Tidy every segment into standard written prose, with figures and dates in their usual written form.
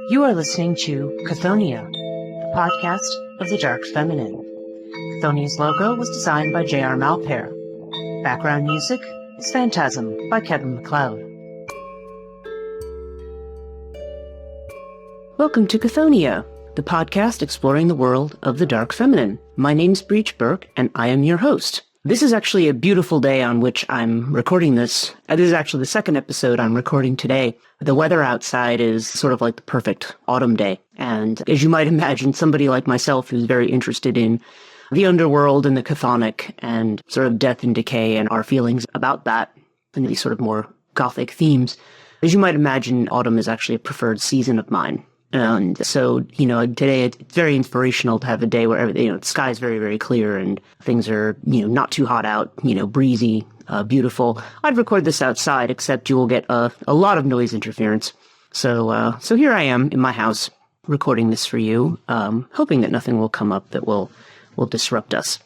You are listening to Chthonia, the podcast of the Dark Feminine. Chthonia's logo was designed by J.R. Malpair. Background music is Phantasm by Kevin MacLeod. Welcome to Chthonia, the podcast exploring the world of the Dark Feminine. My name's Breach Burke, and I am your host. This is actually a beautiful day on which I'm recording this. This is actually the second episode I'm recording today. The weather outside is sort of like the perfect autumn day. And as you might imagine, somebody like myself who's very interested in the underworld and the chthonic and sort of death and decay and our feelings about that and these sort of more gothic themes, as you might imagine, autumn is actually a preferred season of mine. And so, today it's very inspirational to have a day where, the sky is very, very clear and things are, not too hot out, breezy, beautiful. I'd record this outside, except you will get a lot of noise interference. So here I am in my house recording this for you, hoping that nothing will come up that will disrupt us.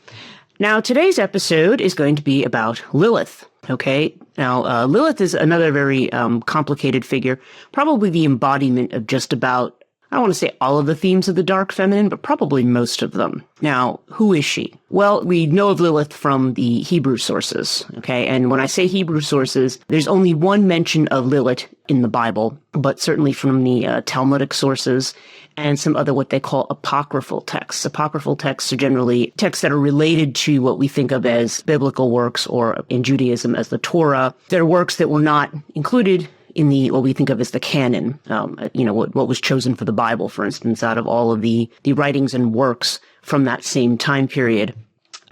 Now, today's episode is going to be about Lilith. Okay. Now, Lilith is another very complicated figure, probably the embodiment of just about, I don't want to say all of the themes of the Dark Feminine, but probably most of them. Now, who is she? Well, we know of Lilith from the Hebrew sources. Okay. And when I say Hebrew sources, there's only one mention of Lilith in the Bible, but certainly from the Talmudic sources and some other what they call apocryphal texts. Apocryphal texts are generally texts that are related to what we think of as biblical works, or in Judaism as the Torah. They're works that were not included in the what we think of as the canon. What was chosen for the Bible, for instance, out of all of the writings and works from that same time period.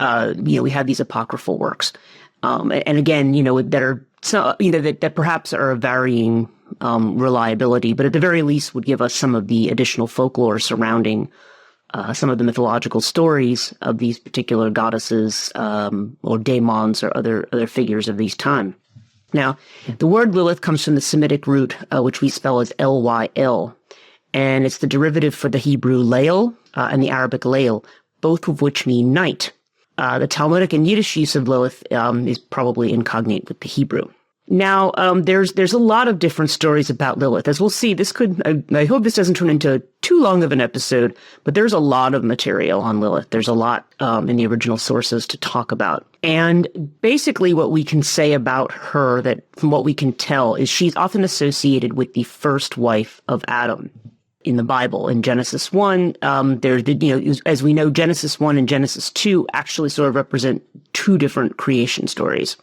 We have these apocryphal works, and again, that are that perhaps are of varying reliability, but at the very least would give us some of the additional folklore surrounding some of the mythological stories of these particular goddesses or daemons or other figures of these time. Now, the word Lilith comes from the Semitic root, which we spell as L-Y-L, and it's the derivative for the Hebrew Lael and the Arabic Lael, both of which mean night. The Talmudic and Yiddish use of Lilith is probably incognate with the Hebrew. Now, there's a lot of different stories about Lilith. As we'll see, I hope this doesn't turn into too long of an episode, but there's a lot of material on Lilith. There's a lot in the original sources to talk about. And basically what we can say about her, that from what we can tell, is she's often associated with the first wife of Adam. In the Bible, in Genesis 1, as we know, Genesis 1 and Genesis 2 actually sort of represent two different creation stories.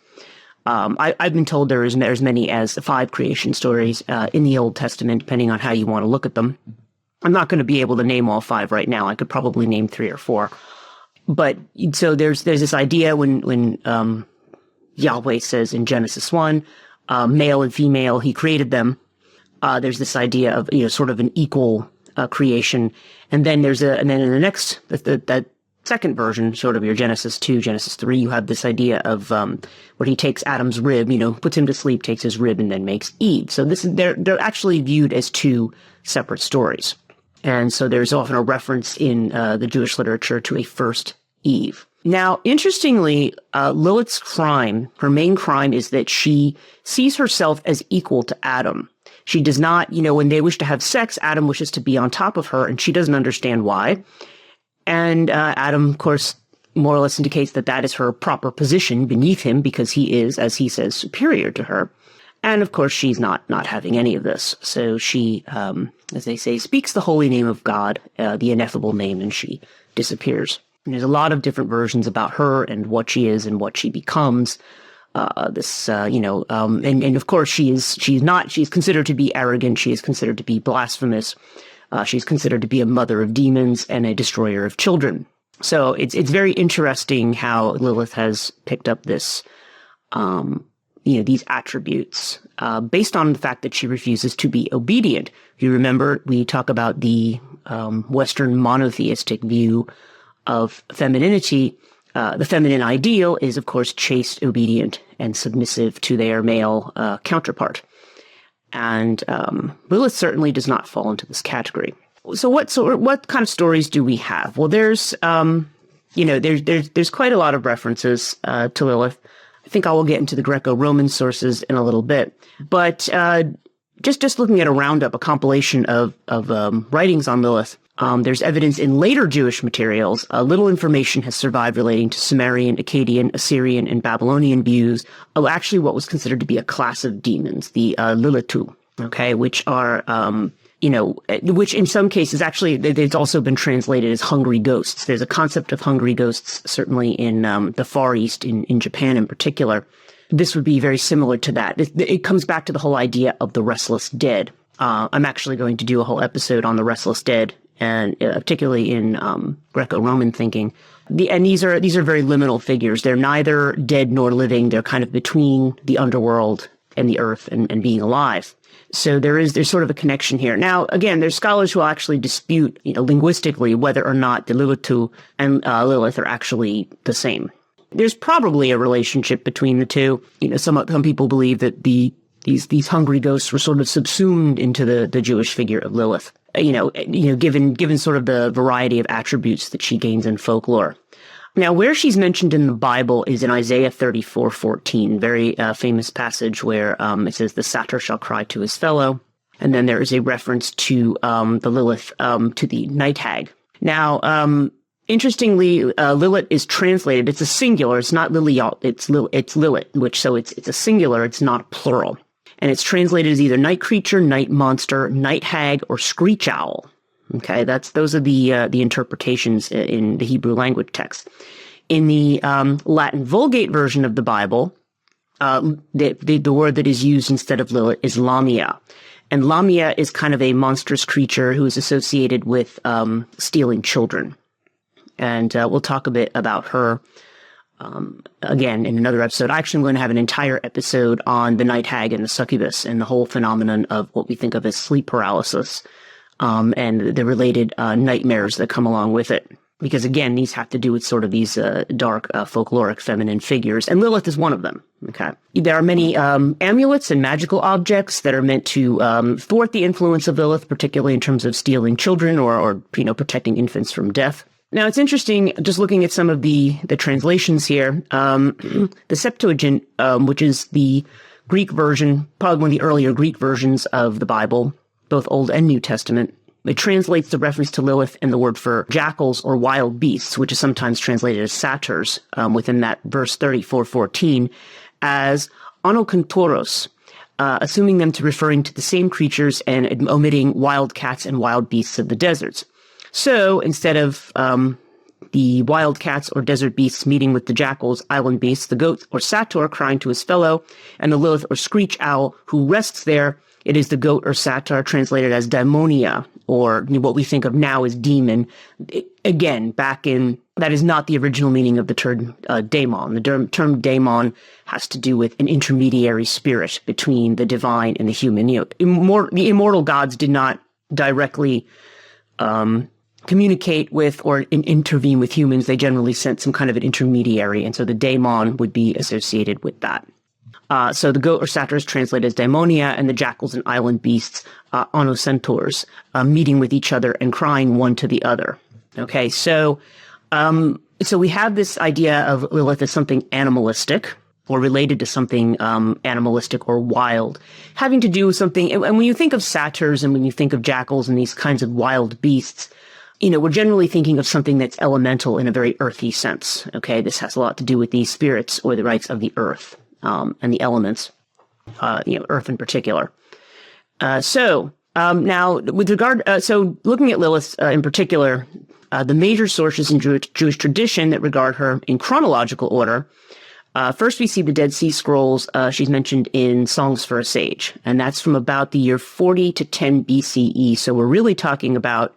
I've been told there's as many as 5 creation stories in the Old Testament, depending on how you want to look at them. I'm not going to be able to name all 5 right now. I could probably name 3 or 4. But so there's this idea when Yahweh says in Genesis 1, male and female, he created them. There's this idea of sort of an equal creation, and then in the next that second version, sort of your Genesis 2, Genesis 3, you have this idea of where he takes Adam's rib, puts him to sleep, takes his rib, and then makes Eve. So they're actually viewed as 2 separate stories, and so there's often a reference in the Jewish literature to a first Eve. Now, interestingly, Lilith's crime, her main crime, is that she sees herself as equal to Adam. She does not, when they wish to have sex, Adam wishes to be on top of her, and she doesn't understand why. And Adam, of course, more or less indicates that is her proper position beneath him, because he is, as he says, superior to her. And of course, she's not having any of this. So she, as they say, speaks the holy name of God, the ineffable name, and she disappears. And there's a lot of different versions about her and what she is and what she becomes. And of course, she's considered to be arrogant. She is considered to be blasphemous. She's considered to be a mother of demons and a destroyer of children. So it's very interesting how Lilith has picked up this, these attributes, based on the fact that she refuses to be obedient. If you remember, we talk about the Western monotheistic view of femininity. The feminine ideal is, of course, chaste, obedient, and submissive to their male counterpart. And Lilith certainly does not fall into this category. So what kind of stories do we have? Well, there's quite a lot of references to Lilith. I think I will get into the Greco-Roman sources in a little bit. But just looking at a roundup, a compilation of writings on Lilith, there's evidence in later Jewish materials. Little information has survived relating to Sumerian, Akkadian, Assyrian, and Babylonian views of actually what was considered to be a class of demons, the Lilithu, okay, which are, which in some cases actually, it's also been translated as hungry ghosts. There's a concept of hungry ghosts, certainly in the Far East, in Japan in particular. This would be very similar to that. It comes back to the whole idea of the restless dead. I'm actually going to do a whole episode on the restless dead, and particularly in Greco-Roman thinking. And these are very liminal figures. They're neither dead nor living. They're kind of between the underworld and the earth and being alive. So there's sort of a connection here. Now, again, there's scholars who actually dispute, linguistically, whether or not the Lilithu and Lilith are actually the same. There's probably a relationship between the two. Some people believe that these hungry ghosts were sort of subsumed into the Jewish figure of Lilith. Given sort of the variety of attributes that she gains in folklore. Now, where she's mentioned in the Bible is in Isaiah 34:14, very famous passage where it says, "The satyr shall cry to his fellow," and then there is a reference to the Lilith, to the night hag. Now, interestingly, Lilith is translated. It's a singular. It's not Liliot. It's Lilith, so it's a singular. It's not plural, and it's translated as either night creature, night monster, night hag, or screech owl. Okay, those are the interpretations in the Hebrew language text. In the Latin Vulgate version of the Bible, the word that is used instead of Lilith is Lamia. And Lamia is kind of a monstrous creature who is associated with stealing children. And we'll talk a bit about her again in another episode. Actually, I'm going to have an entire episode on the night hag and the succubus and the whole phenomenon of what we think of as sleep paralysis. And the related nightmares that come along with it. Because again, these have to do with sort of these dark, folkloric feminine figures. And Lilith is one of them, okay? There are many amulets and magical objects that are meant to thwart the influence of Lilith, particularly in terms of stealing children or protecting infants from death. Now, it's interesting, just looking at some of the translations here, the Septuagint, which is the Greek version, probably one of the earlier Greek versions of the Bible, both Old and New Testament. It translates the reference to Lilith and the word for jackals or wild beasts, which is sometimes translated as satyrs, within that verse 34:14, as onokentauros, assuming them to referring to the same creatures and omitting wild cats and wild beasts of the deserts. So instead of the wild cats or desert beasts meeting with the jackals, island beasts, the goat or satyr crying to his fellow, and the Lilith or screech owl who rests there, it is the goat or satyr translated as daimonia, or what we think of now as demon. Again, that is not the original meaning of the term daemon. The term daemon has to do with an intermediary spirit between the divine and the human. The immortal gods did not directly communicate with or intervene with humans. They generally sent some kind of an intermediary, and so the daemon would be associated with that. So the goat or satyr is translated as daimonia, and the jackals and island beasts, onocentaurs, meeting with each other and crying one to the other. Okay, so we have this idea of Lilith as something animalistic, or related to something animalistic or wild, having to do with something. And when you think of satyrs and when you think of jackals and these kinds of wild beasts, we're generally thinking of something that's elemental in a very earthy sense. Okay, this has a lot to do with these spirits or the rights of the earth. And the elements, earth in particular. Now, with regard, looking at Lilith in particular, the major sources in Jewish tradition that regard her in chronological order, first we see the Dead Sea Scrolls. She's mentioned in Songs for a Sage, and that's from about the year 40 to 10 BCE. So we're really talking about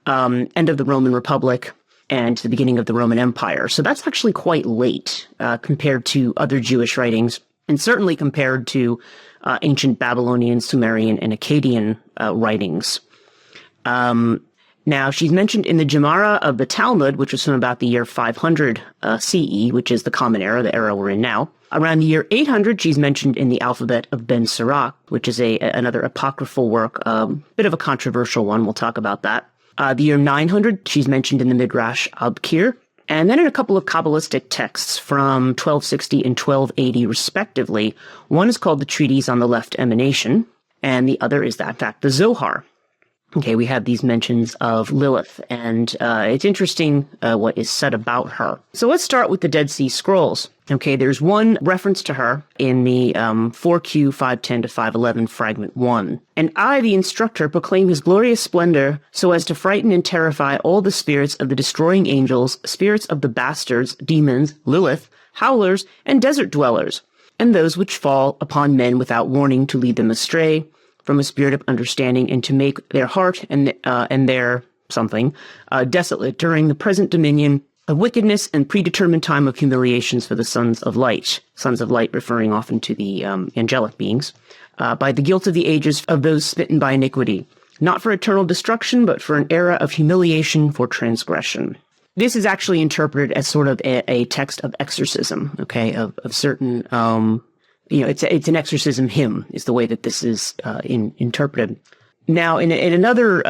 end of the Roman Republic and the beginning of the Roman Empire. So that's actually quite late compared to other Jewish writings, and certainly compared to ancient Babylonian, Sumerian, and Akkadian writings. Now, she's mentioned in the Gemara of the Talmud, which was from about the year 500 CE, which is the Common Era, the era we're in now. Around the year 800, she's mentioned in the Alphabet of Ben Sirach, which is another apocryphal work, bit of a controversial one. We'll talk about that. The year 900, she's mentioned in the Midrash Abkir, and then in a couple of Kabbalistic texts from 1260 and 1280, respectively. One is called the Treatise on the Left Emanation, and the other is that, in fact, the Zohar. Okay, we have these mentions of Lilith, and it's interesting what is said about her. So let's start with the Dead Sea Scrolls. Okay, there's one reference to her in the 4Q 510 to 511 fragment 1. And I, the instructor, proclaim his glorious splendor so as to frighten and terrify all the spirits of the destroying angels, spirits of the bastards, demons, Lilith, howlers, and desert dwellers, and those which fall upon men without warning to lead them astray from a spirit of understanding, and to make their heart and their something desolate during the present dominion of wickedness and predetermined time of humiliations for the sons of light referring often to the angelic beings, by the guilt of the ages of those smitten by iniquity, not for eternal destruction, but for an era of humiliation for transgression. This is actually interpreted as sort of a text of exorcism, okay, of certain it's an exorcism hymn is the way that this is interpreted. Now, in another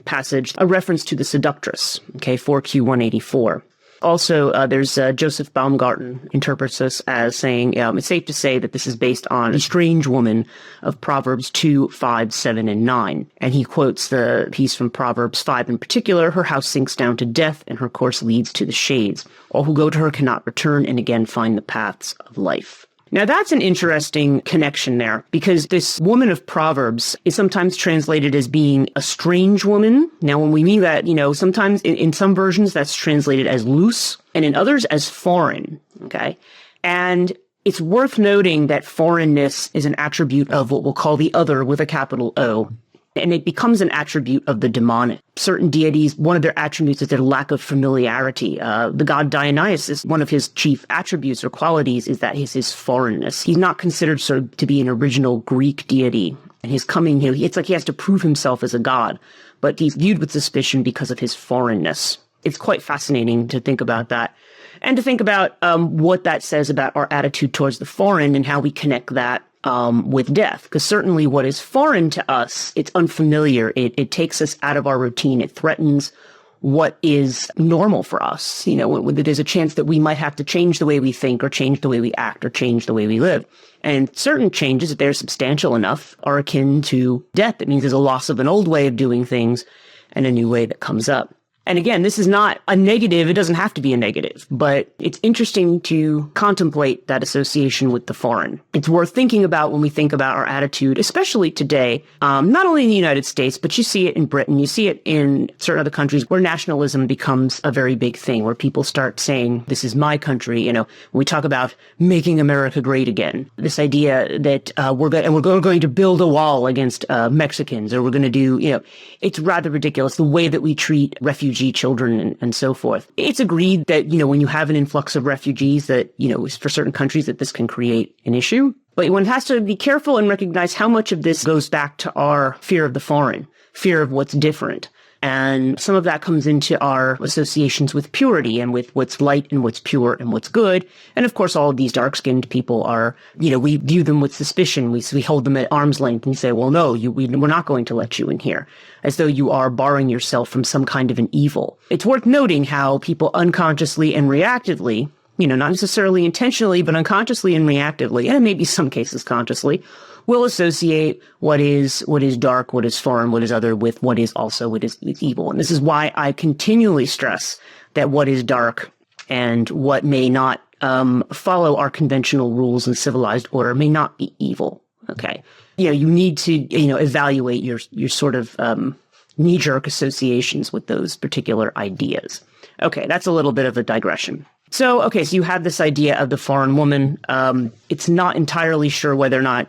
passage, a reference to the seductress, okay, 4Q 184. Also, there's Joseph Baumgarten interprets this as saying, it's safe to say that this is based on a strange woman of Proverbs 2, 5, 7, and 9. And he quotes the piece from Proverbs 5 in particular, her house sinks down to death, and her course leads to the shades. All who go to her cannot return and again find the paths of life. Now, that's an interesting connection there, because this woman of Proverbs is sometimes translated as being a strange woman. Now, when we mean that, sometimes in some versions that's translated as loose, and in others as foreign, okay? And it's worth noting that foreignness is an attribute of what we'll call the other with a capital O. And it becomes an attribute of the demonic. Certain deities, one of their attributes is their lack of familiarity. The god Dionysus, one of his chief attributes or qualities is that his foreignness. He's not considered sort of to be an original Greek deity. And his coming here, it's like he has to prove himself as a god, but he's viewed with suspicion because of his foreignness. It's quite fascinating to think about that. And to think about what that says about our attitude towards the foreign and how we connect that with death, because certainly what is foreign to us, it's unfamiliar. It takes us out of our routine. It threatens what is normal for us. When there's a chance that we might have to change the way we think or change the way we act or change the way we live. And certain changes, if they're substantial enough, are akin to death. That means there's a loss of an old way of doing things and a new way that comes up. And again, this is not a negative. It doesn't have to be a negative, but it's interesting to contemplate that association with the foreign. It's worth thinking about when we think about our attitude, especially today, not only in the United States, but you see it in Britain, you see it in certain other countries where nationalism becomes a very big thing, where people start saying, this is my country. When we talk about making America great again, this idea that we're going to build a wall against Mexicans, or we're going to do, it's rather ridiculous the way that we treat refugee children and so forth. It's agreed that, when you have an influx of refugees that, for certain countries that this can create an issue. But one has to be careful and recognize how much of this goes back to our fear of the foreign, fear of what's different. And some of that comes into our associations with purity and with what's light and what's pure and what's good. And of course, all of these dark-skinned people are, we view them with suspicion. We hold them at arm's length and say, well, no, we're not going to let you in here, as though you are barring yourself from some kind of an evil. It's worth noting how people unconsciously and reactively, not necessarily intentionally, but unconsciously and reactively, and maybe some cases consciously, will associate what is dark, what is foreign, what is other with what is evil. And this is why I continually stress that what is dark and what may not follow our conventional rules and civilized order may not be evil. Okay. You need to, evaluate your sort of knee-jerk associations with those particular ideas. Okay, that's a little bit of a digression. So you have this idea of the foreign woman. It's not entirely sure whether or not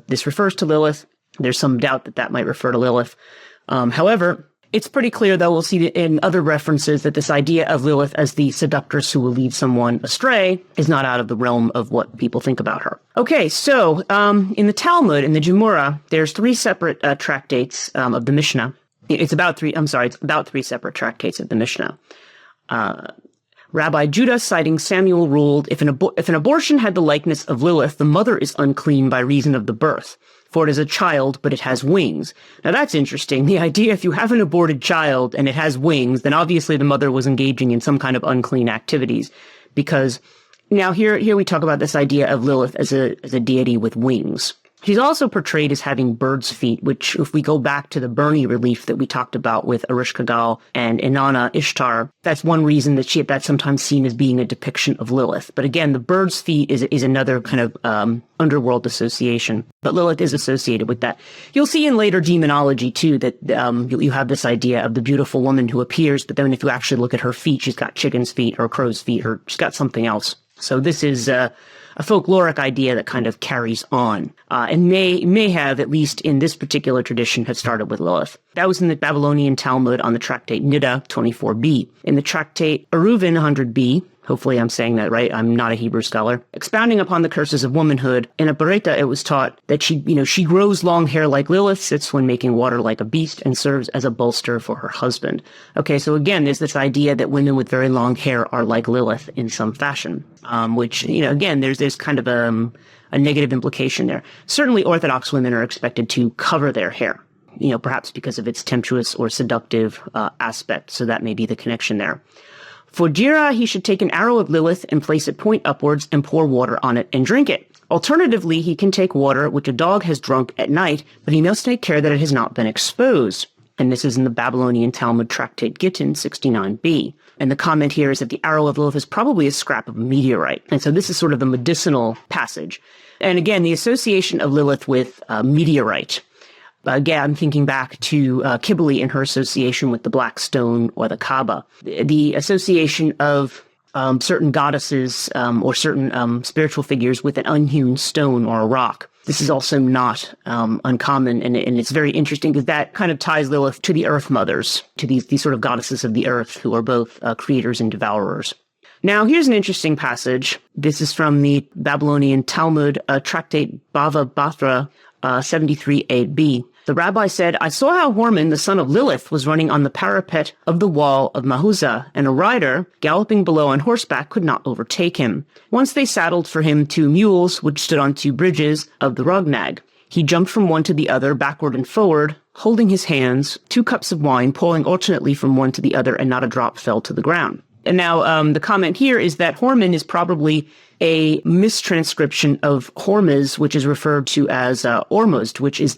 this refers to Lilith. There's some doubt that might refer to Lilith. However, it's pretty clear, though, we'll see in other references that this idea of Lilith as the seductress who will lead someone astray is not out of the realm of what people think about her. Okay, so in the Talmud, in the Gemara, there's 3 separate tractates of the Mishnah. It's about 3 separate tractates of the Mishnah. Rabbi Judah, citing Samuel, ruled, if an abortion had the likeness of Lilith, the mother is unclean by reason of the birth, for it is a child, but it has wings. Now that's interesting. The idea, if you have an aborted child and it has wings, then obviously the mother was engaging in some kind of unclean activities, because now here we talk about this idea of Lilith as a deity with wings. She's also portrayed as having bird's feet, which, if we go back to the Burney relief that we talked about with Ereshkigal and Inanna Ishtar, that's one reason that that's sometimes seen as being a depiction of Lilith. But again, the bird's feet is another kind of underworld association. But Lilith is associated with that. You'll see in later demonology, too, that you have this idea of the beautiful woman who appears, but then if you actually look at her feet, she's got chicken's feet or crow's feet, or she's got something else. So this is a folkloric idea that kind of carries on, and may have, at least in this particular tradition, have started with Lilith. That was in the Babylonian Talmud on the tractate Niddah 24b. In the tractate Eruvin 100b, hopefully I'm saying that right, I'm not a Hebrew scholar, expounding upon the curses of womanhood, in a Bereta it was taught that she grows long hair like Lilith, sits when making water like a beast, and serves as a bolster for her husband. Okay, so again, there's this idea that women with very long hair are like Lilith in some fashion, which, again, there's kind of a negative implication there. Certainly Orthodox women are expected to cover their hair, perhaps because of its temptuous or seductive aspect, so that may be the connection there. For Jira, he should take an arrow of Lilith and place it point upwards and pour water on it and drink it. Alternatively, he can take water which a dog has drunk at night, but he must take care that it has not been exposed. And this is in the Babylonian Talmud tractate Gittin 69b. And the comment here is that the arrow of Lilith is probably a scrap of a meteorite. And so this is sort of the medicinal passage. And again, the association of Lilith with meteorite. Again, I'm thinking back to Kibali and her association with the Black Stone or the Kaaba. The association of certain goddesses or certain spiritual figures with an unhewn stone or a rock. This is also not uncommon, and it's very interesting because that kind of ties Lilith to the Earth Mothers, to these sort of goddesses of the earth who are both creators and devourers. Now, here's an interesting passage. This is from the Babylonian Talmud, tractate Bava Batra 73ab. The rabbi said, I saw how Hormon, the son of Lilith, was running on the parapet of the wall of Mahuzah, and a rider, galloping below on horseback, could not overtake him. Once they saddled for him 2 mules, which stood on 2 bridges of the Rognag. He jumped from one to the other, backward and forward, holding his hands, 2 cups of wine, pouring alternately from one to the other, and not a drop fell to the ground. And now the comment here is that Hormon is probably a mistranscription of Hormuz, which is referred to as Ormuzd, which is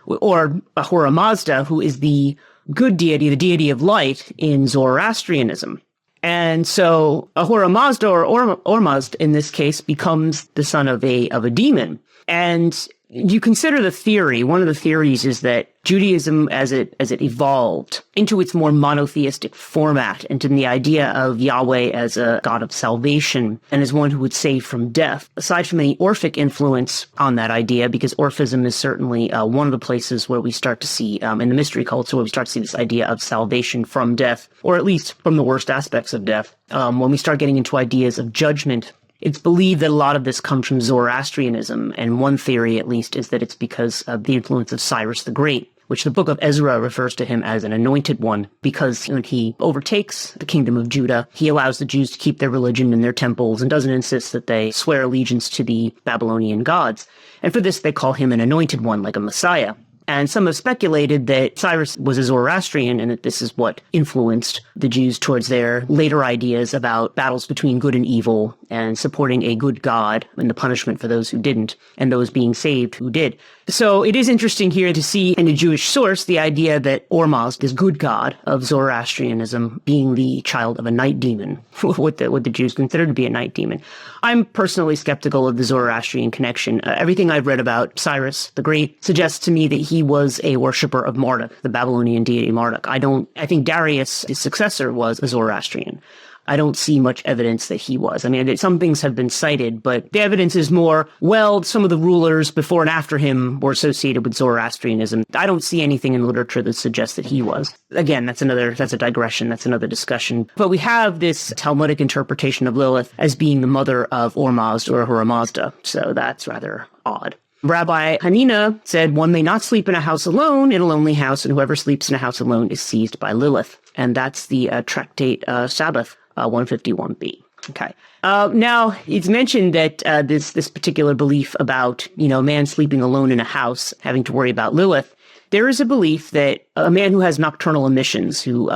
or Ahura Mazda, who is the good deity, the deity of light in Zoroastrianism. And so Ahura Mazda or Ormuzd in this case becomes the son of a demon. And you consider the theory, one of the theories is that Judaism as it evolved into its more monotheistic format, into the idea of Yahweh as a God of salvation and as one who would save from death, aside from any Orphic influence on that idea, because Orphism is certainly one of the places where we start to see, in the mystery culture, where we start to see this idea of salvation from death, or at least from the worst aspects of death. When we start getting into ideas of judgment, it's believed that a lot of this comes from Zoroastrianism, and one theory, at least, is that it's because of the influence of Cyrus the Great, which the book of Ezra refers to him as an anointed one, because when he overtakes the kingdom of Judah, he allows the Jews to keep their religion in their temples and doesn't insist that they swear allegiance to the Babylonian gods. And for this, they call him an anointed one, like a Messiah. And some have speculated that Cyrus was a Zoroastrian and that this is what influenced the Jews towards their later ideas about battles between good and evil and supporting a good God and the punishment for those who didn't and those being saved who did. So it is interesting here to see in a Jewish source the idea that Ormuzd, this good god of Zoroastrianism, being the child of a night demon, what the Jews consider to be a night demon. I'm personally skeptical of the Zoroastrian connection. Everything I've read about Cyrus the Great suggests to me that he was a worshiper of Marduk, the Babylonian deity Marduk. I think Darius, his successor, was a Zoroastrian. I don't see much evidence that he was. I mean, some things have been cited, but the evidence is more, well, some of the rulers before and after him were associated with Zoroastrianism. I don't see anything in literature that suggests that he was. Again, that's a digression. That's another discussion. But we have this Talmudic interpretation of Lilith as being the mother of Ormuzd or Ahura Mazda. So that's rather odd. Rabbi Hanina said, one may not sleep in a house alone, in a lonely house, and whoever sleeps in a house alone is seized by Lilith. And that's the tractate Sabbath 151b. Okay. Now, it's mentioned that this particular belief about, man sleeping alone in a house, having to worry about Lilith, There is a belief that a man who has nocturnal emissions, who,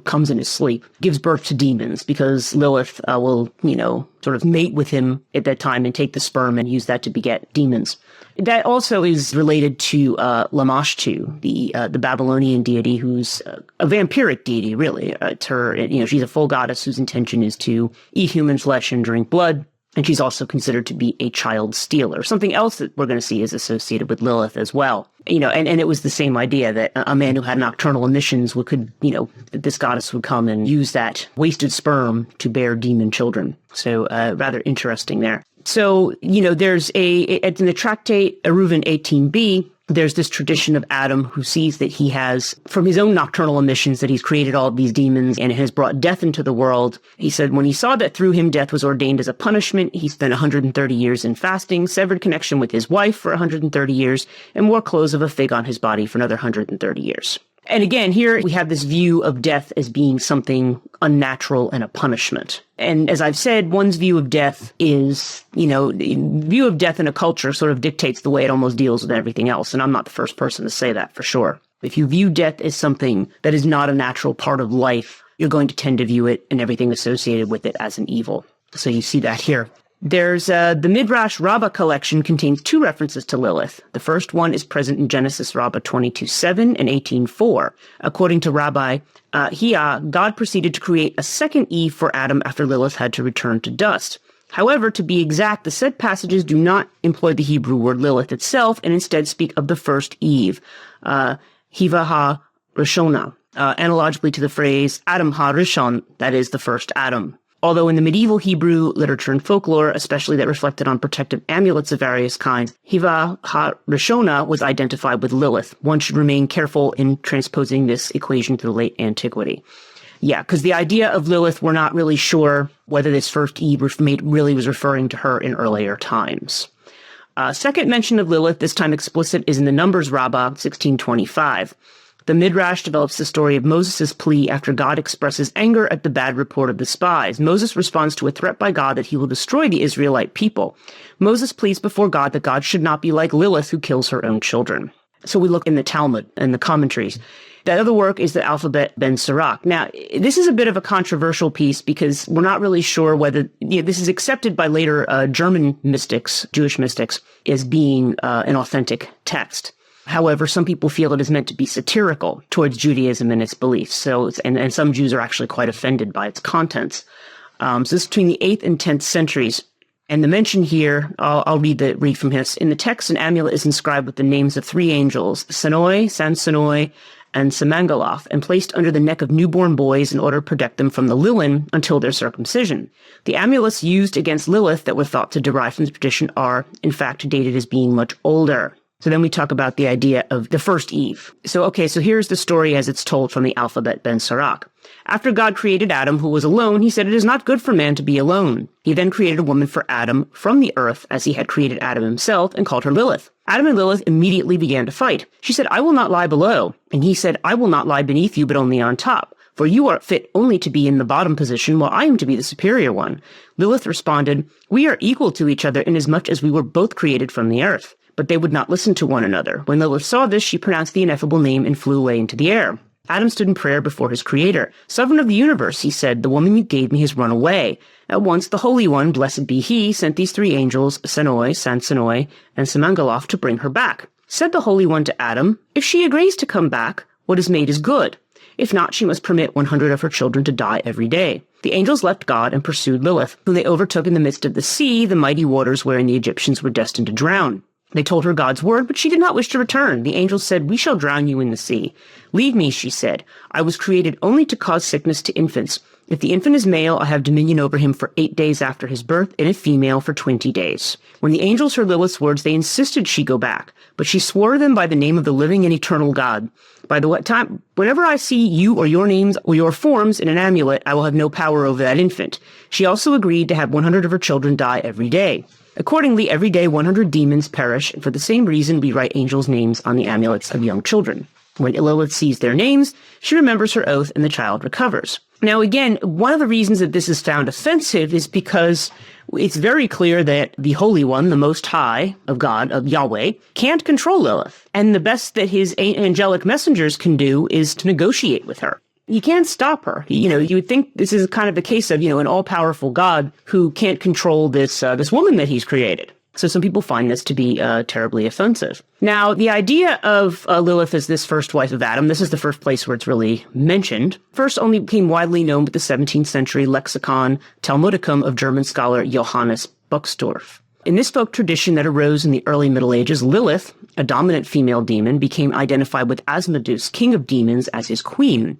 comes in his sleep, gives birth to demons because Lilith will, sort of mate with him at that time and take the sperm and use that to beget demons. That also is related to Lamashtu, the Babylonian deity, who's a vampiric deity, really. She's a full goddess whose intention is to eat human flesh and drink blood. And she's also considered to be a child stealer. Something else that we're going to see is associated with Lilith as well. And it was the same idea that a man who had nocturnal emissions this goddess would come and use that wasted sperm to bear demon children. So rather interesting there. So, there's in the tractate Eruvin 18b, there's this tradition of Adam who sees that he has, from his own nocturnal emissions, that he's created all of these demons and has brought death into the world. He said when he saw that through him death was ordained as a punishment, he spent 130 years in fasting, severed connection with his wife for 130 years, and wore clothes of a fig on his body for another 130 years. And again, here we have this view of death as being something unnatural and a punishment. And as I've said, one's view of death is, the view of death in a culture sort of dictates the way it almost deals with everything else. And I'm not the first person to say that for sure. If you view death as something that is not a natural part of life, you're going to tend to view it and everything associated with it as an evil. So you see that here. There's the Midrash Rabbah collection contains 2 references to Lilith. The first one is present in Genesis Rabbah 22:7 and 18:4. According to Rabbi God proceeded to create a second Eve for Adam after Lilith had to return to dust. However, to be exact, the said passages do not employ the Hebrew word Lilith itself and instead speak of the first Eve, Hiva ha-Rishona, analogically to the phrase Adam ha-Rishon, that is, the first Adam. Although in the medieval Hebrew literature and folklore, especially that reflected on protective amulets of various kinds, Hiva ha-Rishona was identified with Lilith. One should remain careful in transposing this equation to the late antiquity. Yeah, because the idea of Lilith, we're not really sure whether this first Eve really was referring to her in earlier times. Second mention of Lilith, this time explicit, is in the Numbers Rabbah 1625. The Midrash develops the story of Moses' plea after God expresses anger at the bad report of the spies. Moses responds to a threat by God that he will destroy the Israelite people. Moses pleads before God that God should not be like Lilith, who kills her own children. So we look in the Talmud and the commentaries. That other work is the Alphabet Ben Sirach. Now, this is a bit of a controversial piece because we're not really sure whether this is accepted by later German mystics, Jewish mystics, as being an authentic text. However, some people feel it is meant to be satirical towards Judaism and its beliefs. So, and some Jews are actually quite offended by its contents. So this is between the 8th and 10th centuries. And the mention here, I'll read from this. In the text, an amulet is inscribed with the names of 3 angels, Sanoi, Sansanoi, and Samangaloth, and placed under the neck of newborn boys in order to protect them from the Lilin until their circumcision. The amulets used against Lilith that were thought to derive from the tradition are, in fact, dated as being much older. So then we talk about the idea of the first Eve. So here's the story as it's told from the Alphabet Ben Sirach. After God created Adam, who was alone, he said, "It is not good for man to be alone." He then created a woman for Adam from the earth, as he had created Adam himself, and called her Lilith. Adam and Lilith immediately began to fight. She said, "I will not lie below." And he said, "I will not lie beneath you, but only on top. For you are fit only to be in the bottom position, while I am to be the superior one." Lilith responded, "We are equal to each other inasmuch as we were both created from the earth." But they would not listen to one another. When Lilith saw this, she pronounced the ineffable name and flew away into the air. Adam stood in prayer before his creator. "Sovereign of the universe," he said, "the woman you gave me has run away." At once the Holy One, blessed be he, sent these 3 angels, Sanoi, Sansanoi, and Samangaloth, to bring her back. Said the Holy One to Adam, "If she agrees to come back, what is made is good. If not, she must permit 100 of her children to die every day." The angels left God and pursued Lilith, whom they overtook in the midst of the sea, the mighty waters wherein the Egyptians were destined to drown. They told her God's word, but she did not wish to return. The angels said, "We shall drown you in the sea." "Leave me," she said. "I was created only to cause sickness to infants. If the infant is male, I have dominion over him for 8 days after his birth, and if female, for 20 days. When the angels heard Lilith's words, they insisted she go back, but she swore them by the name of the living and eternal God. "By the time, whenever I see you or your names or your forms in an amulet, I will have no power over that infant." She also agreed to have 100 of her children die every day. Accordingly, every day 100 demons perish, and for the same reason we write angels' names on the amulets of young children. When Lilith sees their names, she remembers her oath and the child recovers. Now again, one of the reasons that this is found offensive is because It's very clear that the Holy One, the Most High of God, of Yahweh, can't control Lilith. And the best that his angelic messengers can do is to negotiate with her. You can't stop her. You would think this is kind of the case of, an all-powerful God who can't control this woman that he's created. So some people find this to be terribly offensive. Now, the idea of Lilith as this first wife of Adam, this is the first place where it's really mentioned, first only became widely known with the 17th century lexicon Talmudicum of German scholar Johannes Buxtorf. In this folk tradition that arose in the early Middle Ages, Lilith, a dominant female demon, became identified with Asmodeus, king of demons, as his queen.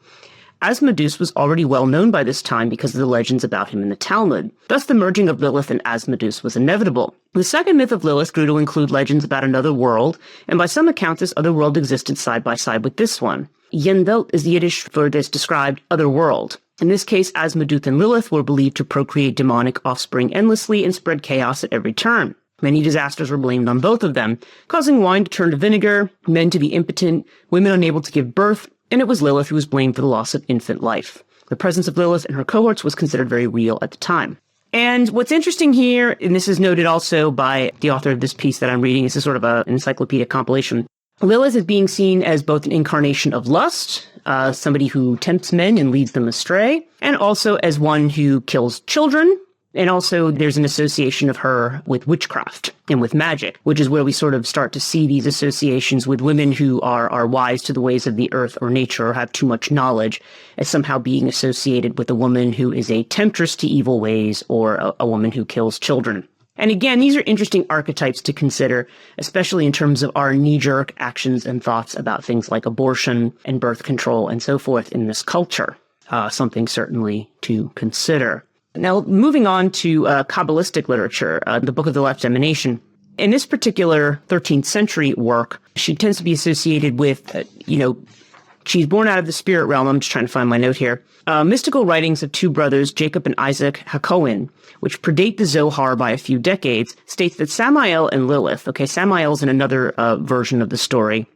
Asmodeus was already well known by this time because of the legends about him in the Talmud. Thus, the merging of Lilith and Asmodeus was inevitable. The second myth of Lilith grew to include legends about another world, and by some accounts this other world existed side by side with this one. Yenwelt is the Yiddish for this described other world. In this case, Asmodeus and Lilith were believed to procreate demonic offspring endlessly and spread chaos at every turn. Many disasters were blamed on both of them, causing wine to turn to vinegar, men to be impotent, women unable to give birth, and it was Lilith who was blamed for the loss of infant life. The presence of Lilith and her cohorts was considered very real at the time. And what's interesting here, and this is noted also by the author of this piece that I'm reading, this is sort of an encyclopedic compilation, Lilith is being seen as both an incarnation of lust, somebody who tempts men and leads them astray, and also as one who kills children. And also there's an association of her with witchcraft and with magic, which is where we sort of start to see these associations with women who are wise to the ways of the earth or nature or have too much knowledge as somehow being associated with a woman who is a temptress to evil ways or a woman who kills children. And again, these are interesting archetypes to consider, especially in terms of our knee-jerk actions and thoughts about things like abortion and birth control and so forth in this culture. Something certainly to consider. Now, moving on to Kabbalistic literature, the Book of the Left Emanation. In this particular 13th century work, she tends to be associated with, she's born out of the spirit realm. I'm just trying to find my note here. Mystical writings of two brothers, Jacob and Isaac Hakohen, which predate the Zohar by a few decades, states that Samael and Lilith, Samael's in another version of the story.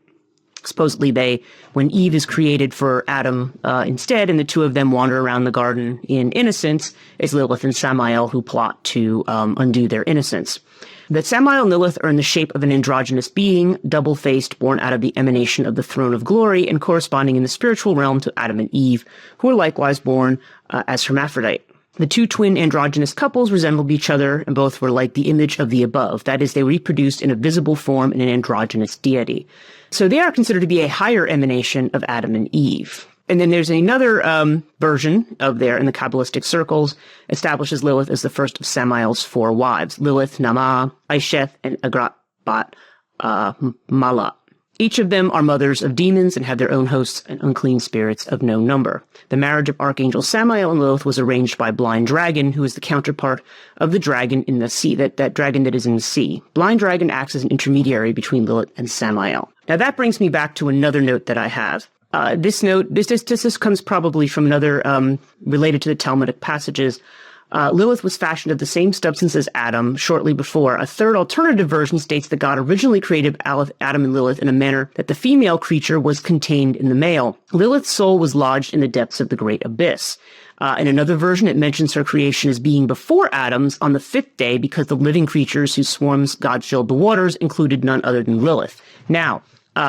Supposedly when Eve is created for Adam instead, and the two of them wander around the garden in innocence, it's Lilith and Samael who plot to undo their innocence. That Samael and Lilith are in the shape of an androgynous being, double-faced, born out of the emanation of the throne of glory, and corresponding in the spiritual realm to Adam and Eve, who are likewise born as hermaphrodite. The two twin androgynous couples resembled each other, and both were like the image of the above. That is, they reproduced in a visible form in an androgynous deity. So they are considered to be a higher emanation of Adam and Eve. And then there's another version of there in the Kabbalistic circles, establishes Lilith as the first of Samael's four wives, Lilith, Naamah, Isheth, and Agrat-bat Mala. Each of them are mothers of demons and have their own hosts and unclean spirits of no number. The marriage of Archangel Samael and Lilith was arranged by Blind Dragon, who is the counterpart of the dragon in the sea, that dragon that is in the sea. Blind Dragon acts as an intermediary between Lilith and Samael. Now that brings me back to another note that I have. This comes probably from another, related to the Talmudic passages. Lilith was fashioned of the same substance as Adam shortly before. A third alternative version states that God originally created Adam and Lilith in a manner that the female creature was contained in the male. Lilith's soul was lodged in the depths of the great abyss. In another version, it mentions her creation as being before Adam's on the fifth day because the living creatures whose swarms God filled the waters included none other than Lilith. Now,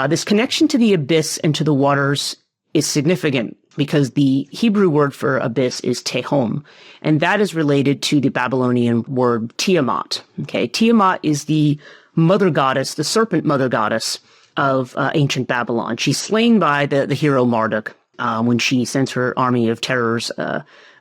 this connection to the abyss and to the waters is significant because the Hebrew word for abyss is tehom, and that is related to the Babylonian word Tiamat. Tiamat is the mother goddess, the serpent mother goddess of ancient Babylon. She's slain by the hero Marduk when she sends her army of terrors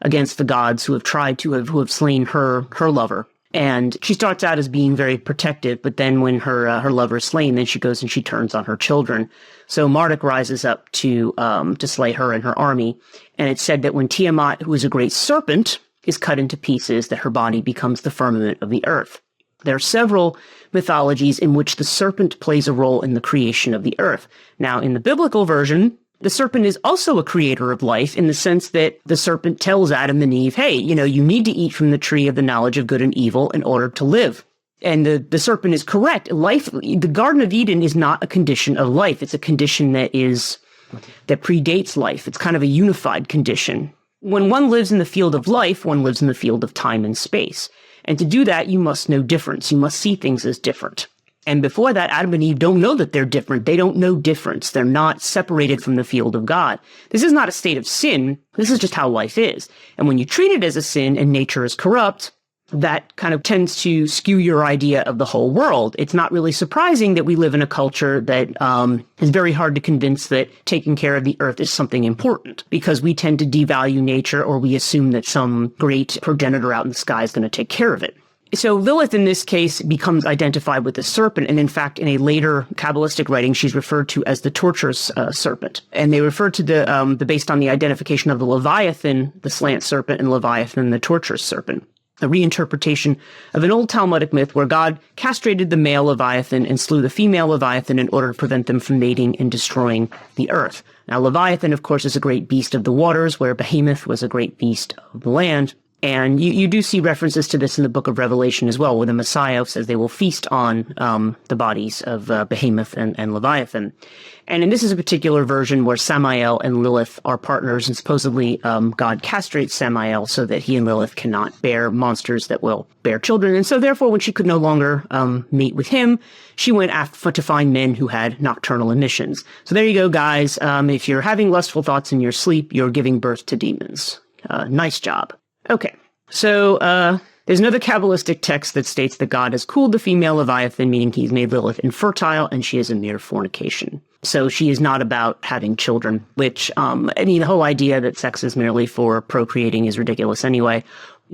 against the gods who have slain her lover. And she starts out as being very protective, but then when her lover is slain, then she goes and she turns on her children. So Marduk rises up to slay her and her army. And it's said that when Tiamat, who is a great serpent, is cut into pieces, that her body becomes the firmament of the earth. There are several mythologies in which the serpent plays a role in the creation of the earth. Now, in the biblical version, the serpent is also a creator of life in the sense that the serpent tells Adam and Eve, hey, you need to eat from the tree of the knowledge of good and evil in order to live. And the serpent is correct. The Garden of Eden is not a condition of life. It's a condition that predates life. It's kind of a unified condition. When one lives in the field of life, one lives in the field of time and space. And to do that, you must know difference. You must see things as different. And before that, Adam and Eve don't know that they're different. They don't know difference. They're not separated from the field of God. This is not a state of sin. This is just how life is. And when you treat it as a sin and nature is corrupt, that kind of tends to skew your idea of the whole world. It's not really surprising that we live in a culture that is very hard to convince that taking care of the earth is something important, because we tend to devalue nature, or we assume that some great progenitor out in the sky is going to take care of it. So Lilith, in this case, becomes identified with the serpent, and in fact, in a later Kabbalistic writing, she's referred to as the torturous serpent. And they refer to the based on the identification of the Leviathan, the slant serpent, and Leviathan, the torturous serpent. A reinterpretation of an old Talmudic myth where God castrated the male Leviathan and slew the female Leviathan in order to prevent them from mating and destroying the earth. Now, Leviathan, of course, is a great beast of the waters, where Behemoth was a great beast of the land. And you do see references to this in the book of Revelation as well, where the Messiah says they will feast on the bodies of Behemoth and Leviathan. And this is a particular version where Samael and Lilith are partners, and supposedly God castrates Samael so that he and Lilith cannot bear monsters that will bear children. And so therefore, when she could no longer mate with him, she went after to find men who had nocturnal emissions. So there you go, guys. If you're having lustful thoughts in your sleep, you're giving birth to demons. Nice job. Okay, so there's another Kabbalistic text that states that God has cooled the female Leviathan, meaning he's made Lilith infertile, and she is a mere fornication. So she is not about having children, which, the whole idea that sex is merely for procreating is ridiculous anyway.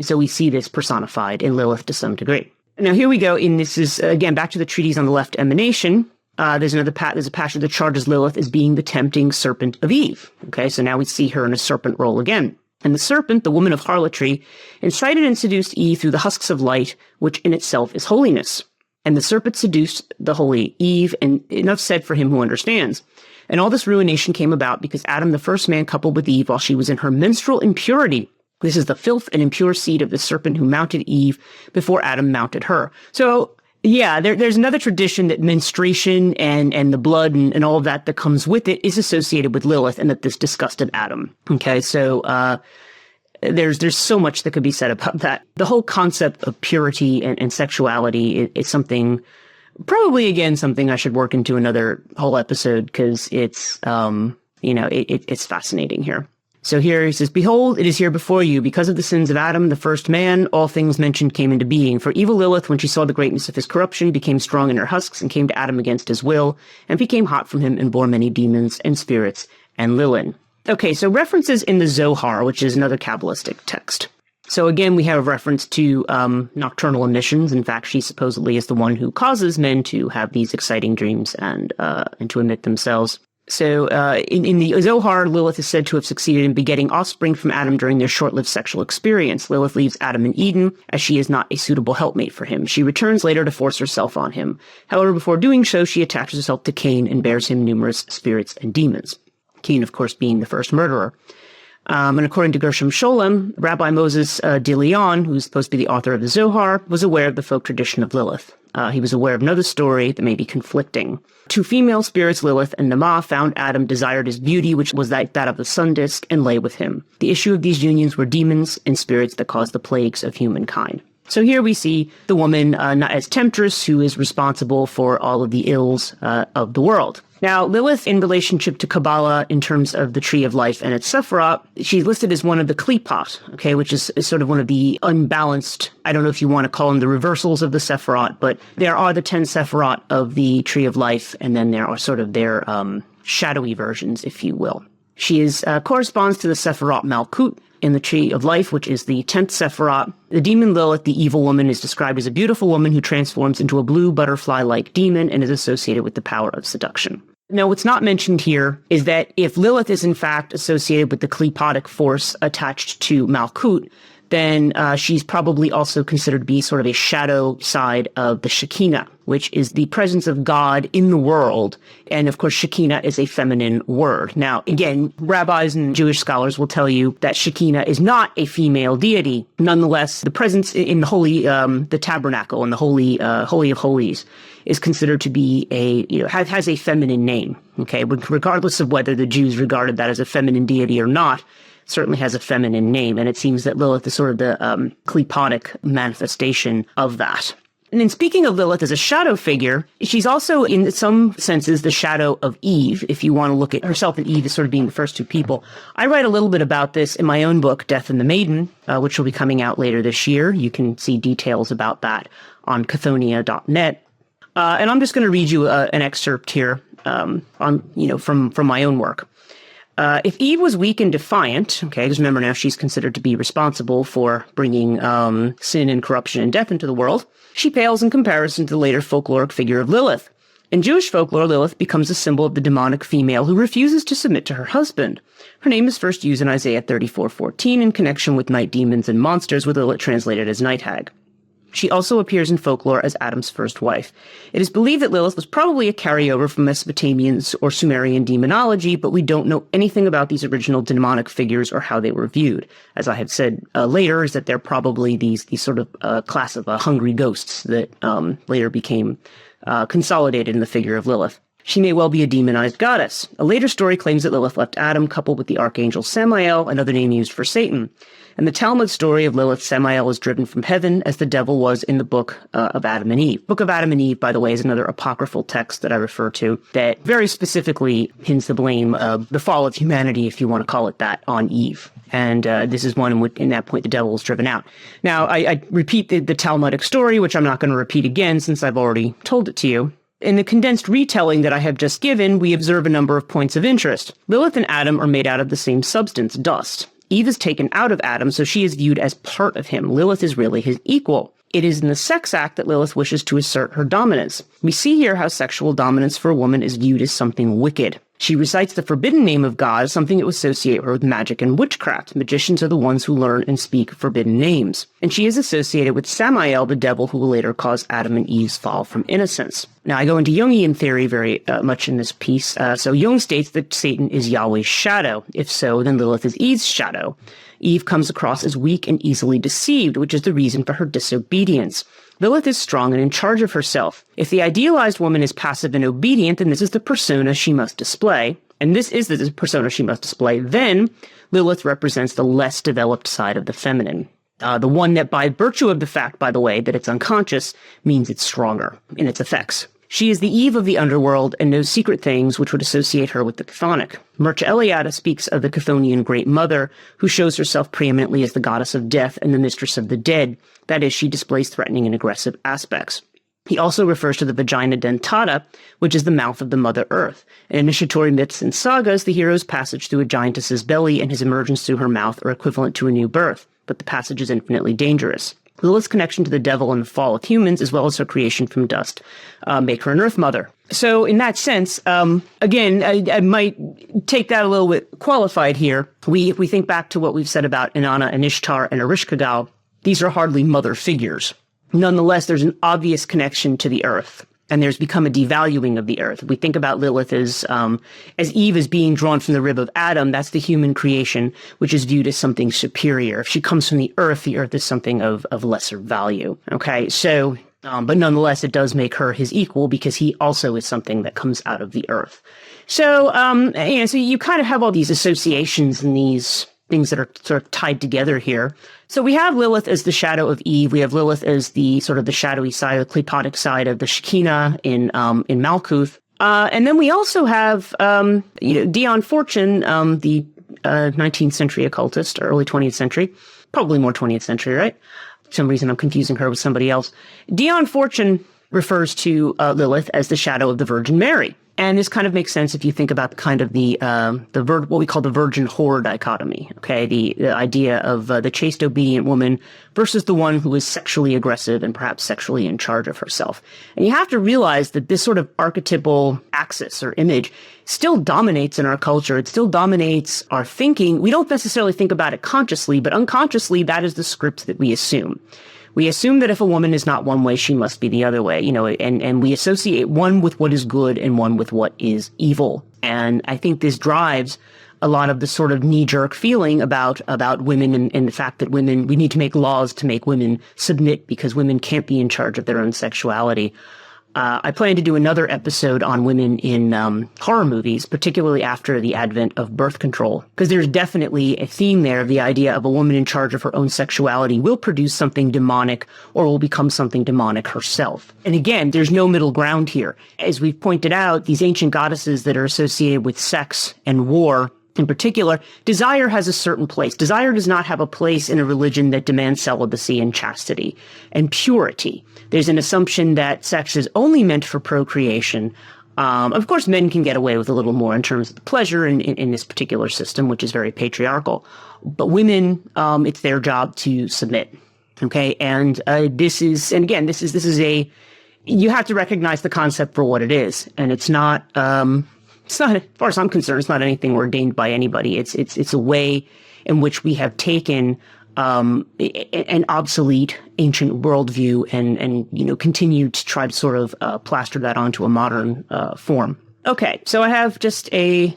So we see this personified in Lilith to some degree. Now here we go, and this is, again, back to the treatise on the left emanation. There's a passage that charges Lilith as being the tempting serpent of Eve. Okay, so now we see her in a serpent role again. And the serpent, the woman of harlotry, incited and seduced Eve through the husks of light, which in itself is holiness. And the serpent seduced the holy Eve, and enough said for him who understands. And all this ruination came about because Adam, the first man, coupled with Eve while she was in her menstrual impurity. This is the filth and impure seed of the serpent who mounted Eve before Adam mounted her. So, yeah, there's another tradition that menstruation and the blood and all of that comes with it is associated with Lilith, and that this disgusted Adam. Okay, so there's so much that could be said about that. The whole concept of purity and sexuality is something, probably again, something I should work into another whole episode, because it's, it's fascinating here. So here he says, "Behold, it is here before you. Because of the sins of Adam, the first man, all things mentioned came into being. For evil Lilith, when she saw the greatness of his corruption, became strong in her husks and came to Adam against his will, and became hot from him and bore many demons and spirits and Lilin." Okay, so references in the Zohar, which is another Kabbalistic text. So again, we have a reference to nocturnal emissions. In fact, she supposedly is the one who causes men to have these exciting dreams and to emit themselves. So in the Zohar, Lilith is said to have succeeded in begetting offspring from Adam during their short-lived sexual experience. Lilith leaves Adam in Eden, as she is not a suitable helpmate for him. She returns later to force herself on him. However, before doing so, she attaches herself to Cain and bears him numerous spirits and demons. Cain, of course, being the first murderer. And according to Gershom Scholem, Rabbi Moses de Leon, who's supposed to be the author of the Zohar, was aware of the folk tradition of Lilith. He was aware of another story that may be conflicting. Two female spirits, Lilith and Nama, found Adam, desired his beauty, which was that of the sun disk, and lay with him. The issue of these unions were demons and spirits that caused the plagues of humankind. So here we see the woman as temptress, who is responsible for all of the ills of the world. Now, Lilith, in relationship to Kabbalah, in terms of the Tree of Life and its Sephirot, she's listed as one of the Klipot, okay, which is sort of one of the unbalanced, I don't know if you want to call them the reversals of the Sephirot, but there are the 10 Sephirot of the Tree of Life, and then there are sort of their shadowy versions, if you will. She corresponds to the Sephirot Malkut in the Tree of Life, which is the 10th Sephirot. The demon Lilith, the evil woman, is described as a beautiful woman who transforms into a blue butterfly-like demon and is associated with the power of seduction. Now, what's not mentioned here is that if Lilith is in fact associated with the Klipotic force attached to Malkut, then she's probably also considered to be sort of a shadow side of the Shekinah, which is the presence of God in the world. And of course, Shekinah is a feminine word. Now, again, rabbis and Jewish scholars will tell you that Shekinah is not a female deity. Nonetheless, the presence in the holy, the tabernacle and the holy of holies is considered to be has a feminine name. Okay, regardless of whether the Jews regarded that as a feminine deity or not. certainly has a feminine name, and it seems that Lilith is sort of the Qliphothic manifestation of that. And in speaking of Lilith as a shadow figure, she's also, in some senses, the shadow of Eve, if you want to look at herself and Eve as sort of being the first two people. I write a little bit about this in my own book, Death and the Maiden, which will be coming out later this year. You can see details about that on Chthonia.net. And I'm just going to read you an excerpt here from my own work. If Eve was weak and defiant, okay, because remember now she's considered to be responsible for bringing sin and corruption and death into the world, she pales in comparison to the later folkloric figure of Lilith. In Jewish folklore, Lilith becomes a symbol of the demonic female who refuses to submit to her husband. Her name is first used in Isaiah 34:14 in connection with night demons and monsters, with Lilith translated as night hag. She also appears in folklore as Adam's first wife. It is believed that Lilith was probably a carryover from Mesopotamian or Sumerian demonology, but we don't know anything about these original demonic figures or how they were viewed. As I have said later, is that they're probably these sort of class of hungry ghosts that later became consolidated in the figure of Lilith. She may well be a demonized goddess. A later story claims that Lilith left Adam, coupled with the archangel Samael, another name used for Satan. And the Talmud story of Lilith, Samael is driven from heaven, as the devil was in the book of Adam and Eve. Book of Adam and Eve, by the way, is another apocryphal text that I refer to that very specifically pins the blame of the fall of humanity, if you want to call it that, on Eve. And this is one in which, in that point, the devil is driven out. Now, I repeat the Talmudic story, which I'm not going to repeat again since I've already told it to you. In the condensed retelling that I have just given, we observe a number of points of interest. Lilith and Adam are made out of the same substance, dust. Eve is taken out of Adam, so she is viewed as part of him. Lilith is really his equal. It is in the sex act that Lilith wishes to assert her dominance. We see here how sexual dominance for a woman is viewed as something wicked. She recites the forbidden name of God, something that would associate her with magic and witchcraft. Magicians are the ones who learn and speak forbidden names. And she is associated with Samael, the devil who will later cause Adam and Eve's fall from innocence. Now, I go into Jungian theory very much in this piece. So Jung states that Satan is Yahweh's shadow. If so, then Lilith is Eve's shadow. Eve comes across as weak and easily deceived, which is the reason for her disobedience. Lilith is strong and in charge of herself. If the idealized woman is passive and obedient, then this is the persona she must display. And this is the persona she must display. Then Lilith represents the less developed side of the feminine. The one that, by virtue of the fact, by the way, that it's unconscious, means it's stronger in its effects. She is the Eve of the underworld and knows secret things which would associate her with the chthonic. Mircea Eliade speaks of the Chthonian Great Mother, who shows herself preeminently as the goddess of death and the mistress of the dead. That is, she displays threatening and aggressive aspects. He also refers to the vagina dentata, which is the mouth of the Mother Earth. In initiatory myths and sagas, the hero's passage through a giantess's belly and his emergence through her mouth are equivalent to a new birth, but the passage is infinitely dangerous. Lilith's connection to the devil and the fall of humans, as well as her creation from dust, make her an Earth Mother. So in that sense, again, I might take that a little bit qualified here. If we think back to what we've said about Inanna and Ishtar and Ereshkigal, these are hardly mother figures. Nonetheless, there's an obvious connection to the earth, and there's become a devaluing of the earth. We think about Lilith as Eve as being drawn from the rib of Adam. That's the human creation, which is viewed as something superior. If she comes from the earth is something of lesser value. Okay, so, but nonetheless, it does make her his equal because he also is something that comes out of the earth. So, so you kind of have all these associations and these things that are sort of tied together here. So we have Lilith as the shadow of Eve. We have Lilith as the sort of the shadowy side, the Qliphothic side of the Shekinah in Malkuth. And then we also have, Dion Fortune, the 19th century occultist, or early 20th century, probably more 20th century, right? For some reason I'm confusing her with somebody else. Dion Fortune refers to Lilith as the shadow of the Virgin Mary. And this kind of makes sense if you think about kind of what we call the virgin whore dichotomy. Okay, the idea of the chaste, obedient woman versus the one who is sexually aggressive and perhaps sexually in charge of herself. And you have to realize that this sort of archetypal axis or image still dominates in our culture. It still dominates our thinking. We don't necessarily think about it consciously, but unconsciously, that is the script that we assume. We assume that if a woman is not one way, she must be the other way, and we associate one with what is good and one with what is evil. And I think this drives a lot of the sort of knee-jerk feeling about women and the fact that we need to make laws to make women submit because women can't be in charge of their own sexuality. I plan to do another episode on women in horror movies, particularly after the advent of birth control, because there's definitely a theme there of the idea of a woman in charge of her own sexuality will produce something demonic or will become something demonic herself. And again, there's no middle ground here. As we've pointed out, these ancient goddesses that are associated with sex and war, in particular, desire has a certain place. Desire does not have a place in a religion that demands celibacy and chastity and purity. There's an assumption that sex is only meant for procreation. Of course, men can get away with a little more in terms of the pleasure in this particular system, which is very patriarchal. But women, it's their job to submit. Okay, and this is you have to recognize the concept for what it is, and it's not. It's not, as far as I'm concerned, it's not anything ordained by anybody. It's a way in which we have taken an obsolete ancient worldview and continue to try to sort of plaster that onto a modern form. Okay, so I have just a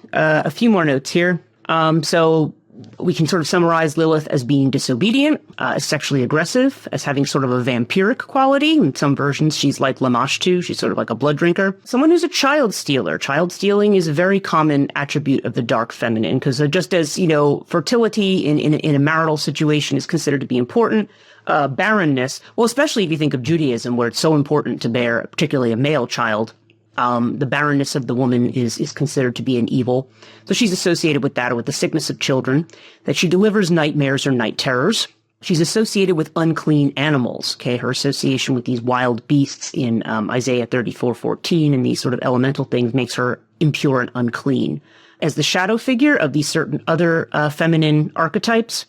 few more notes here. So we can sort of summarize Lilith as being disobedient, as sexually aggressive, as having sort of a vampiric quality. In some versions, she's like Lamashtu. She's sort of like a blood drinker. Someone who's a child stealer. Child stealing is a very common attribute of the dark feminine, because just as, fertility in a marital situation is considered to be important, barrenness, well, especially if you think of Judaism, where it's so important to bear, particularly a male child, the barrenness of the woman is considered to be an evil. So she's associated with that, or with the sickness of children, that she delivers nightmares or night terrors. She's associated with unclean animals. Okay, her association with these wild beasts in Isaiah 34:14 and these sort of elemental things makes her impure and unclean. As the shadow figure of these certain other feminine archetypes,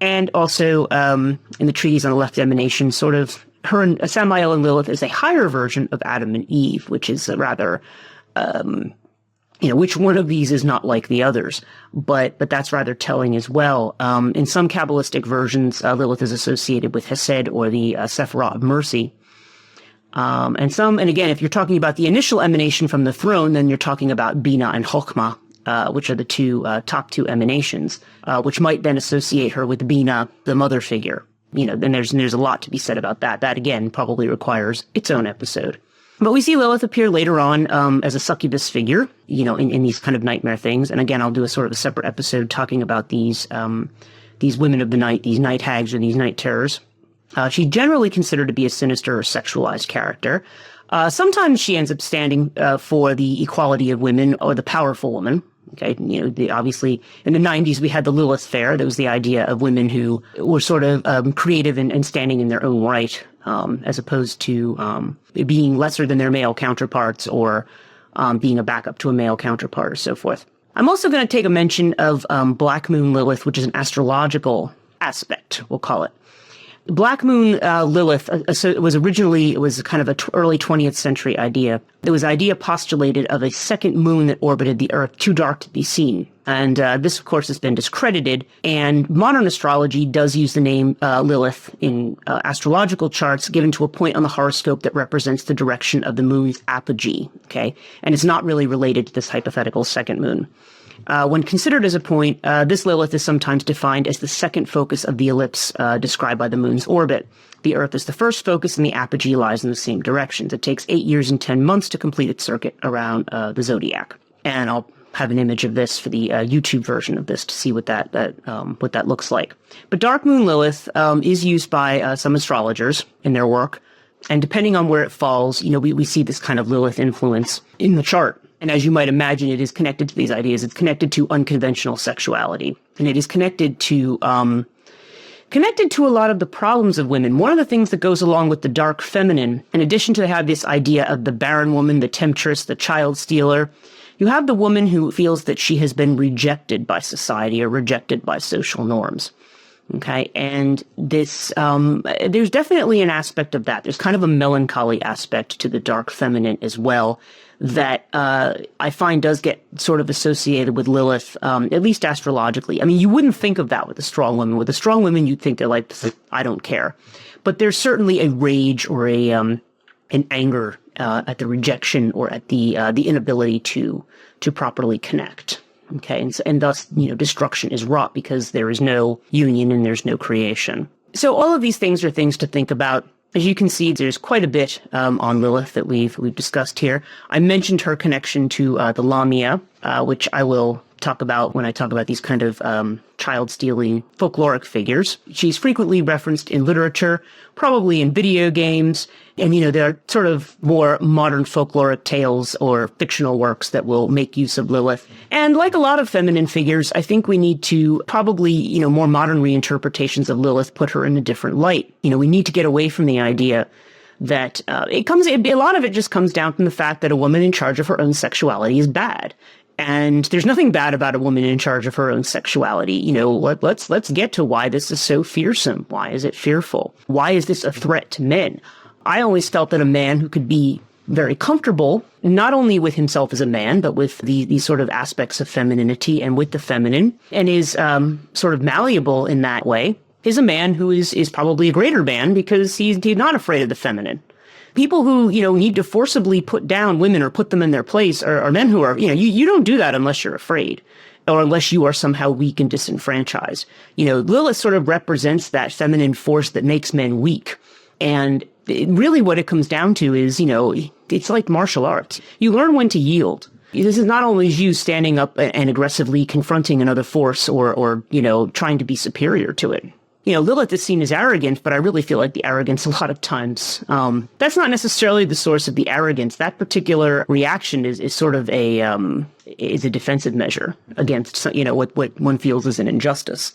and also in the treatise on the left emanation, sort of her and Samael and Lilith is a higher version of Adam and Eve, which is a rather, which one of these is not like the others, but that's rather telling as well. In some Kabbalistic versions, Lilith is associated with Hesed, or the Sephirah of mercy. And again, if you're talking about the initial emanation from the throne, then you're talking about Bina and Chokhmah, which are the top two emanations, which might then associate her with Bina, the mother figure. Then there's a lot to be said about that. That, again, probably requires its own episode. But we see Lilith appear later on as a succubus figure, in these kind of nightmare things. And again, I'll do a sort of a separate episode talking about these women of the night, these night hags or these night terrors. She's generally considered to be a sinister or sexualized character. Sometimes she ends up standing for the equality of women or the powerful woman. Okay, obviously in the 90s we had the Lilith Fair. There was the idea of women who were sort of creative and standing in their own right, as opposed to being lesser than their male counterparts, or being a backup to a male counterpart, or so forth. I'm also going to take a mention of Black Moon Lilith, which is an astrological aspect, we'll call it. Black Moon Lilith was kind of an early 20th century idea. There was an idea postulated of a second moon that orbited the Earth, too dark to be seen. And this, of course, has been discredited. And modern astrology does use the name Lilith in astrological charts, given to a point on the horoscope that represents the direction of the moon's apogee. Okay, and it's not really related to this hypothetical second moon. When considered as a point, this Lilith is sometimes defined as the second focus of the ellipse described by the moon's orbit. The Earth is the first focus, and the apogee lies in the same directions. It takes 8 years and 10 months to complete its circuit around the zodiac. And I'll have an image of this for the YouTube version of this to see what that looks like. But Dark Moon Lilith is used by some astrologers in their work, and depending on where it falls, we see this kind of Lilith influence in the chart. And as you might imagine, it is connected to these ideas. It's connected to unconventional sexuality, and it is connected to a lot of the problems of women. One of the things that goes along with the dark feminine, in addition to have this idea of the barren woman, the temptress, the child stealer, you have the woman who feels that she has been rejected by society or rejected by social norms. Okay, and this, there's definitely an aspect of that. There's kind of a melancholy aspect to the dark feminine as well, that I find does get sort of associated with Lilith, at least astrologically. I mean, you wouldn't think of that with a strong woman. With a strong woman, you'd think they're like, I don't care. But there's certainly a rage or an anger at the rejection or at the inability to properly connect. Okay, and thus, destruction is wrought because there is no union and there's no creation. So all of these things are things to think about. As you can see, there's quite a bit on Lilith that we've discussed here. I mentioned her connection to the Lamia, which I will talk about when I talk about these kind of child-stealing folkloric figures. She's frequently referenced in literature, probably in video games, and, there are sort of more modern folkloric tales or fictional works that will make use of Lilith. And like a lot of feminine figures, I think we need to probably, more modern reinterpretations of Lilith put her in a different light. We need to get away from the idea that a lot of it just comes down from the fact that a woman in charge of her own sexuality is bad. And there's nothing bad about a woman in charge of her own sexuality. Let's get to why this is so fearsome. Why is it fearful? Why is this a threat to men? I always felt that a man who could be very comfortable, not only with himself as a man, but with these sort of aspects of femininity and with the feminine, and is sort of malleable in that way, is a man who is probably a greater man because he's not afraid of the feminine. People who, need to forcibly put down women or put them in their place are men who are, you don't do that unless you're afraid or unless you are somehow weak and disenfranchised. Lilith sort of represents that feminine force that makes men weak. And really what it comes down to is, it's like martial arts. You learn when to yield. This is not only you standing up and aggressively confronting another force or trying to be superior to it. Lilith is seen as arrogant, but I really feel like the arrogance a lot of times, that's not necessarily the source of the arrogance. That particular reaction is sort of is a defensive measure against, what one feels is an injustice.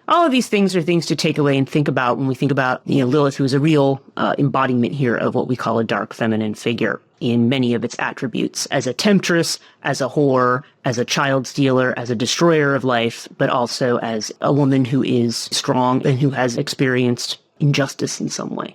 All of these things are things to take away and think about when we think about, Lilith, who is a real embodiment here of what we call a dark feminine figure in many of its attributes, as a temptress, as a whore, as a child stealer, as a destroyer of life, but also as a woman who is strong and who has experienced injustice in some way.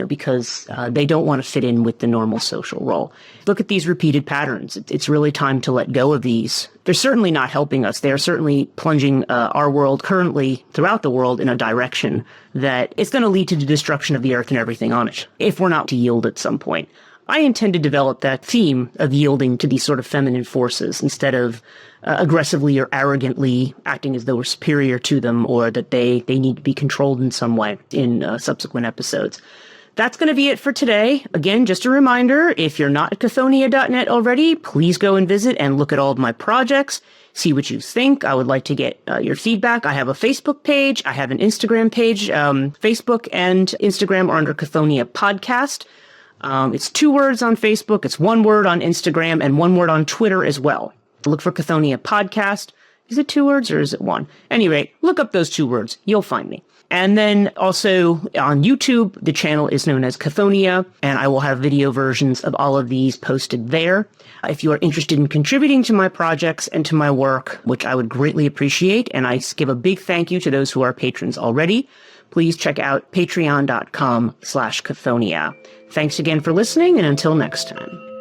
Because they don't want to fit in with the normal social role. Look at these repeated patterns. It's really time to let go of these. They're certainly not helping us. They are certainly plunging our world currently throughout the world in a direction that it's going to lead to the destruction of the earth and everything on it, if we're not to yield at some point. I intend to develop that theme of yielding to these sort of feminine forces instead of aggressively or arrogantly acting as though we're superior to them or that they need to be controlled in some way in subsequent episodes. That's going to be it for today. Again, just a reminder, if you're not at Chthonia.net already, please go and visit and look at all of my projects. See what you think. I would like to get your feedback. I have a Facebook page. I have an Instagram page. Facebook and Instagram are under Chthonia Podcast. It's 2 words on Facebook, it's 1 word on Instagram, and 1 word on Twitter as well. Look for Chthonia Podcast. Is it 2 words or is it 1? Anyway, look up those 2 words. You'll find me. And then also on YouTube, the channel is known as Chthonia, and I will have video versions of all of these posted there. If you are interested in contributing to my projects and to my work, which I would greatly appreciate, and I give a big thank you to those who are patrons already, please check out patreon.com/Chthonia. Thanks again for listening, and until next time.